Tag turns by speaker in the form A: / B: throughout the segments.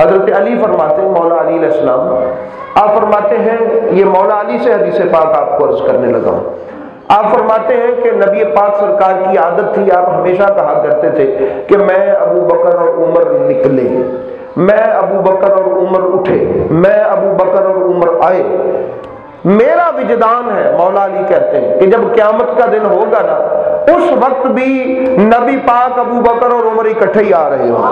A: حضرت علی فرماتے ہیں، مولا علی علیہ السلام، آپ فرماتے ہیں، یہ مولا علی سے حدیث پاک آپ کو عرض کرنے لگا ہوں، آپ فرماتے ہیں کہ نبی پاک سرکار کی عادت تھی، آپ ہمیشہ کہا کرتے تھے کہ میں ابو بکر اور عمر نکلے، میں ابو بکر اور عمر اٹھے، میں ابو بکر اور عمر آئے، میرا وجدان ہے، مولا علی کہتے ہیں، کہ جب قیامت کا دن ہوگا نا، اس وقت بھی نبی پاک ابو بکر اور عمر اکٹھے ہی آ رہے ہوں،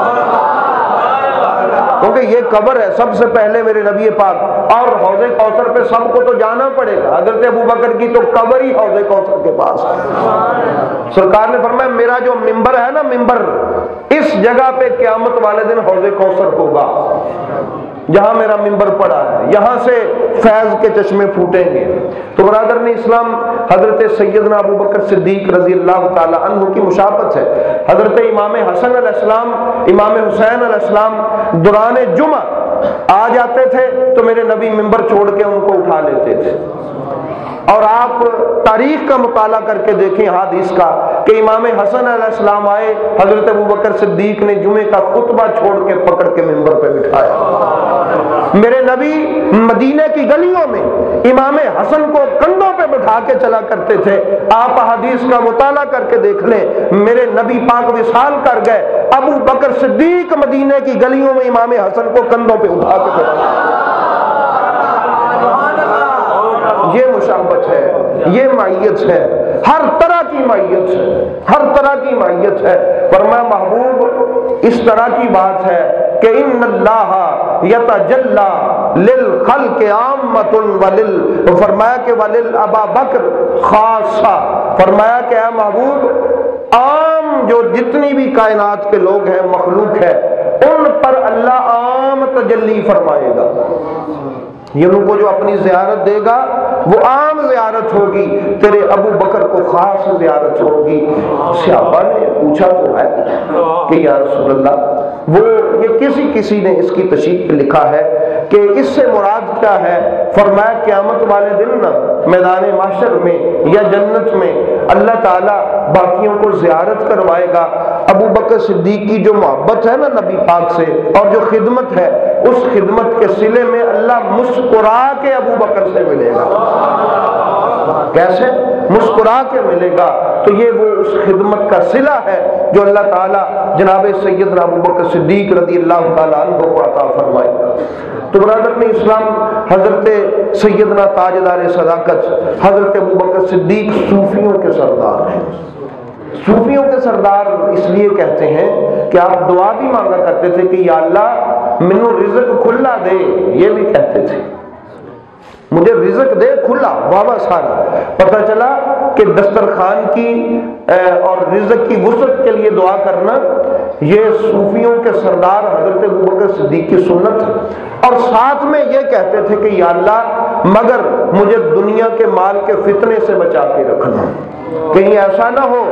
A: کیونکہ یہ قبر ہے سب سے پہلے میرے نبی پاک، اور حوض کوثر پہ سب کو تو جانا پڑے گا، حضرت ابو بکر کی تو قبر ہی حوض کوثر کے پاس ہے۔ سرکار نے فرمایا میرا جو ممبر ہے نا، ممبر، اس جگہ پہ قیامت والے دن حوض کوثر ہوگا، جہاں میرا ممبر پڑا ہے، یہاں سے فیض کے چشمے پھوٹیں گے۔ تو برادران اسلام، حضرت سیدنا ابو بکر صدیق رضی اللہ تعالی عنہ کی مشابہت ہے۔ حضرت امام حسن علیہ السلام، امام حسین علیہ السلام دوران جمعہ آ جاتے تھے تو میرے نبی ممبر چھوڑ کے ان کو اٹھا لیتے تھے، اور آپ تاریخ کا مطالعہ کر کے دیکھیں حدیث کا کہ امام حسن علیہ السلام آئے، حضرت ابو بکر صدیق نے جمعے کا خطبہ چھوڑ کے پکڑ کے ممبر پہ بٹھایا۔ میرے نبی مدینہ کی گلیوں میں امام حسن کو کندھوں پہ بٹھا کے چلا کرتے تھے۔ آپ حدیث کا مطالعہ کر کے دیکھ لیں، میرے نبی پاک وصال کر گئے، ابو بکر صدیق مدینہ کی گلیوں میں امام حسن کو کندھوں پہ اٹھا کے بٹھایا۔ یہ مشابہت ہے، یہ معیت ہے، ہر طرح کی معیت ہے، ہر طرح کی معیت ہے۔ فرمایا محبوب اس طرح کی بات ہے کہ ان اللہ یتجلی للخلق عامۃ فرمایا کہ وللابا بکر خاصہ، فرمایا کہ اے محبوب عام جو جتنی بھی کائنات کے لوگ ہیں، مخلوق ہے، ان پر اللہ عام تجلی فرمائے گا، یہ ان کو جو اپنی زیارت دے گا وہ عام زیارت ہوگی، تیرے ابو بکر کو خاص زیارت ہوگی۔ صحابہ نے پوچھا تو ہے کہ یا رسول اللہ، وہ یہ کسی نے اس کی تشریح لکھا ہے کہ اس سے مراد کیا ہے؟ فرمایا قیامت والے دن نا میدان محشر میں یا جنت میں اللہ تعالیٰ باقیوں کو زیارت کروائے گا، ابو بکر صدیق کی جو محبت ہے نا نبی پاک سے اور جو خدمت ہے، اس خدمت کے صلے میں اللہ مسکرا کے ابو بکر سے ملے گا۔ کیسے؟ مسکرا کے ملے گا۔ تو یہ وہ اس خدمت کا صلہ ہے جو اللہ تعالیٰ جناب سیدنا ابو بکر صدیق رضی اللہ تعالیٰ عنہ کو عطا فرمائے گا۔ تو برادران اسلام، حضرت سیدنا تاجدار صداقت حضرت ابو بکر صدیق صوفیوں کے سردار ہیں۔ صوفیوں کے سردار اس لیے کہتے ہیں کہ آپ دعا بھی مانگا کرتے تھے کہ یا اللہ منو رزق کھلا دے، یہ بھی کہتے تھے مجھے رزق دے کھلا واوا سارا۔ پتہ چلا کہ دسترخوان کی اور رزق کی وسعت کے لیے دعا کرنا یہ صوفیوں کے سردار حضرت ابوبکر صدیق کی سنت ہے، اور ساتھ میں یہ کہتے تھے کہ یا اللہ مگر مجھے دنیا کے مال کے فتنے سے بچا کے رکھنا، کہیں ایسا نہ ہو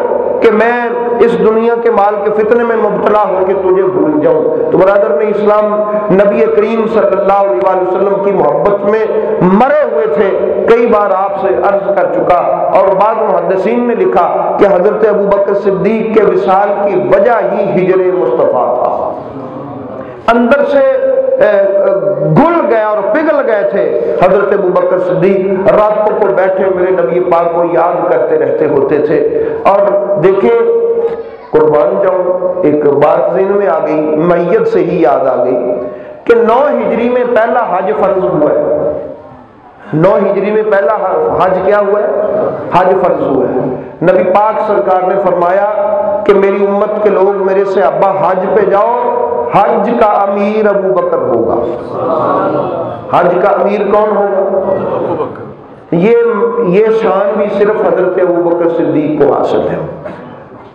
A: کہ میں اس دنیا کے مال کے فتنے میں مبتلا ہو کے تجھے بھول جاؤں۔ تو برادر نے اسلام نبی کریم صلی اللہ علیہ وسلم کی محبت میں مرے ہوئے تھے، کئی بار آپ سے عرض کر چکا، اور بعض محدثین نے لکھا کہ حضرت ابوبکر صدیق کے وصال کی وجہ ہی ہجر مصطفیٰ تھا، اندر سے گل گئے اور پگھل گئے تھے حضرت ابوبکر صدیق، راتوں کو بیٹھے میرے نبی پاک کو یاد کرتے رہتے ہوتے تھے۔ اور دیکھیں قربان جاؤں، ایک بات ذہن میں آ گئی، میت سے ہی یاد آ گئی کہ 9 ہجری میں پہلا حج فرض ہوا ہے۔ 9 ہجری میں پہلا حج کیا ہوا ہے؟ حج فرض ہوا ہے۔ نبی پاک سرکار نے فرمایا کہ میری امت کے لوگ میرے سے ابا حج پہ جاؤ، حج کا امیر ابو بکر ہوگا۔ حج کا امیر کون ہوگا؟ یہ شان بھی صرف حضرت ابوبکر صدیق کو حاصل ہے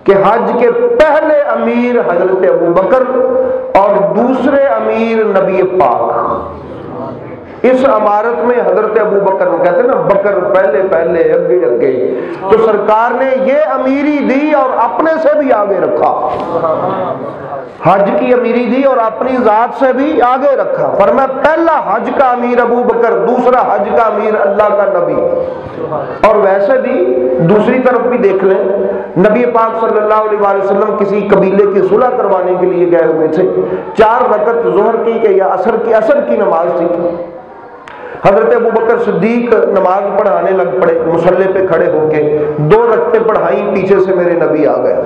A: کہ حج کے پہلے امیر حضرت ابوبکر اور دوسرے امیر نبی پاک۔ اس عمارت میں حضرت ابو بکر، کہتے ہیں نا بکر پہلے پہلے اگے اگے، تو سرکار نے یہ امیری دی اور اپنے سے بھی آگے رکھا، حج کی امیری دی اور اپنی ذات سے بھی آگے رکھا۔ فرمایا پہلا حج کا امیر ابو بکر، دوسرا حج کا امیر اللہ کا نبی۔ اور ویسے بھی دوسری طرف بھی دیکھ لیں، نبی پاک صلی اللہ علیہ وآلہ وسلم کسی قبیلے کی صلح کروانے کے لیے گئے ہوئے تھے، 4 رکعت ظہر کی کہ یا عصر کی نماز تھی، حضرت ابو بکر صدیق نماز پڑھانے لگ پڑے، مصلی پہ کھڑے ہو کے 2 رکعتیں پڑھائیں، پیچھے سے میرے نبی آ گئے۔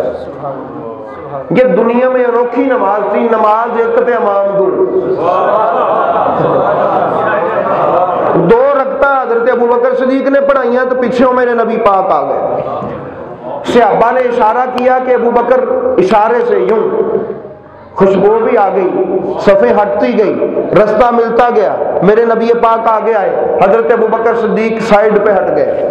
A: یہ دنیا میں انوکھی نماز تھی، نماز ایکت امام دو، 2 رکعتیں حضرت ابو بکر صدیق نے پڑھائیاں تو پیچھے میرے نبی پاک آ گئے۔ صحابہ نے اشارہ کیا کہ ابو بکر اشارے سے یوں، خوشبو بھی آ گئی، صفیں ہٹتی گئی، رستہ ملتا گیا، میرے نبی پاک آگے آئے، حضرت ابو بکر صدیق سائیڈ پہ ہٹ گئے۔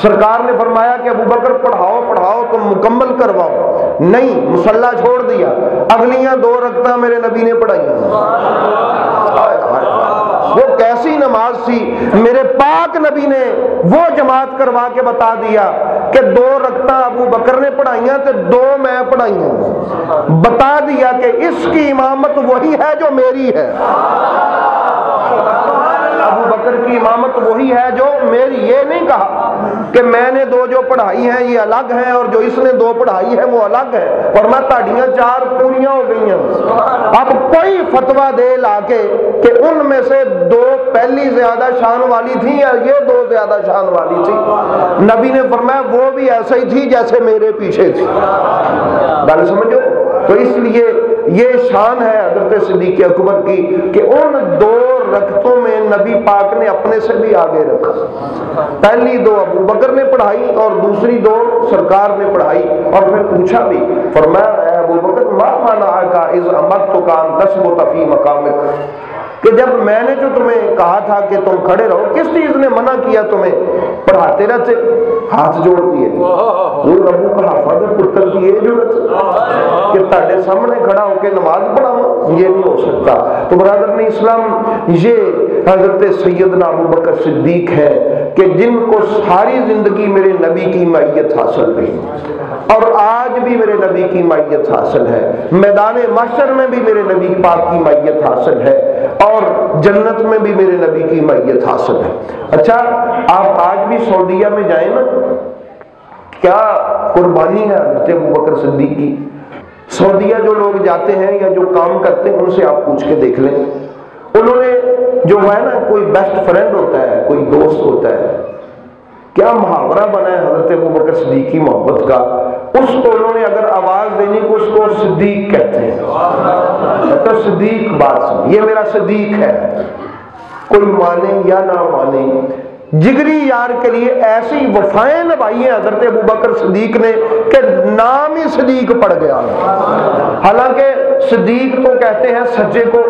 A: سرکار نے فرمایا کہ ابو بکر پڑھاؤ تم مکمل کرواؤ، نہیں، مصلی چھوڑ دیا، اگلیاں 2 رکعتیں میرے نبی نے پڑھائی۔ وہ کیسی نماز تھی، میرے پاک نبی نے وہ جماعت کروا کے بتا دیا کہ 2 رکعتیں ابو بکر نے پڑھائیاں تو 2 میں پڑھائیاں، بتا دیا کہ اس کی امامت وہی ہے جو میری ہے، ابو بکر کی امامت وہی ہے جو میری۔ یہ نہیں کہا کہ میں نے 2 جو پڑھائی ہیں یہ الگ ہیں اور جو اس نے 2 پڑھائی ہیں وہ الگ ہے، اور میں تاڑیاں 4 پوریاں ہو گئی ہیں۔ اب کوئی فتویٰ دے لا کے کہ ان میں سے 2 پہلی زیادہ شان والی تھی یا یہ 2 زیادہ شان والی تھی، نبی نے فرمایا وہ بھی ایسا ہی تھی جیسے میرے پیچھے تھی۔ بات سمجھو، تو اس لیے یہ شان ہے حضرت صدیق اکبر کی کہ ان 2 رکعتوں میں نبی پاک نے اپنے سے بھی آگے رکھا، پہلی 2 ابو بکر نے پڑھائی اور دوسری 2 سرکار نے پڑھائی، اور پھر پوچھا بھی، فرمایا اے ابو بکر ما منعک اذ امرتک ان تثبت فی مقامک، کہ جب میں نے جو تمہیں کہا تھا کہ تم کھڑے رہو، کس چیز نے منع کیا تمہیں؟ پڑھاتے رہتے، ہاتھ جوڑ دیے، حضور ابو کا حافظ پتر کی یہ ضرورت کہ تاڑے سامنے کھڑا ہو کے نماز پڑھاؤں، یہ نہیں ہو سکتا۔ تو برادران اسلام، یہ حضرت سیدنا ابو بکر صدیق ہے کہ جن کو ساری زندگی میرے نبی کی معیت حاصل رہی اور آج بھی میرے نبی کی معیت حاصل ہے، میدان محشر میں بھی میرے نبی پاک کی معیت حاصل ہے، اور جنت میں بھی میرے نبی کی معیت حاصل ہے۔ اچھا، آپ آج بھی سعودیہ میں جائیں نا، کیا قربانی ہے حضرت ابوبکر صدیق کی۔ سعودیہ جو لوگ جاتے ہیں یا جو کام کرتے ہیں ان سے آپ پوچھ کے دیکھ لیں، انہوں نے جو ہے نا، کوئی بیسٹ فرینڈ ہوتا ہے، کوئی دوست ہوتا ہے، کیا محاورہ بنا ہے حضرت ابوبکر صدیق کی محبت کا، اس کو انہوں نے اگر آواز دینی کو اس کو صدیق کہتے ہیں، تو صدیق بات سن، یہ میرا صدیق ہے، کوئی مانے یا نہ مانے، جگری یار کے لیے ایسی وفائیں نبھائی ہیں حضرت ابوبکر صدیق نے کہ نام ہی صدیق پڑ گیا۔ حالانکہ صدیق تو کہتے ہیں سچے کو،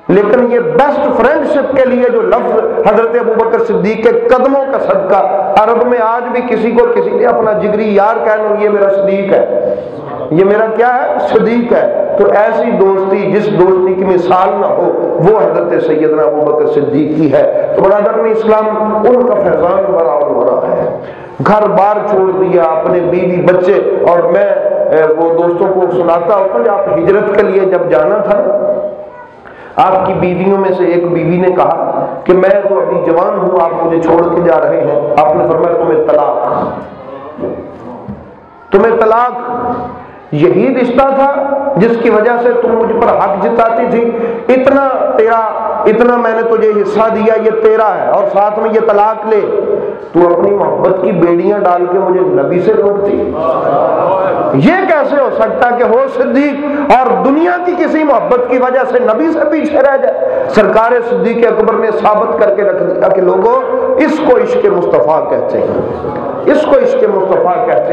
A: لیکن یہ بیسٹ فرینڈ شپ کے لیے جو لفظ حضرت ابوبکر صدیق کے قدموں کا صدقہ، عرب میں آج بھی کسی کو کسی نے اپنا جگری یار کہنا، یہ میرا صدیق ہے، یہ میرا کیا ہے، صدیق ہے۔ تو ایسی دوستی جس دوستی کی مثال نہ ہو وہ حضرت سیدنا ابوبکر صدیق کی ہے۔ تو برادران اسلام، ان کا فیضان ورا ہے، گھر بار چھوڑ دیا، اپنے بیوی بچے، اور میں وہ دوستوں کو سناتا ہوتا کہ آپ ہجرت کے لیے جب جانا تھا، آپ کی بیویوں میں سے ایک بیوی نے کہا کہ میں تو ابھی جوان ہوں، آپ مجھے چھوڑ کے جا رہے ہیں، آپ نے فرمایا تمہیں طلاق، یہی رشتہ تھا جس کی وجہ سے تم مجھ پر حق جتاتی تھی، اتنا میں نے تجھے حصہ دیا، یہ تیرا ہے، اور ساتھ میں یہ طلاق لے، تو اپنی محبت کی بیڑیاں ڈال کے مجھے نبی سے روکتی۔ یہ کیسے ہو سکتا کہ ہو صدیق اور دنیا کی کسی محبت کی وجہ سے نبی سے پیچھے رہ جائے؟ سرکار صدیق اکبر نے ثابت کر کے رکھ دیا کہ لوگوں، اس کو عشق مصطفیٰ کہتے ہیں، اس کو عشق مصطفیٰ کہتے ہیں۔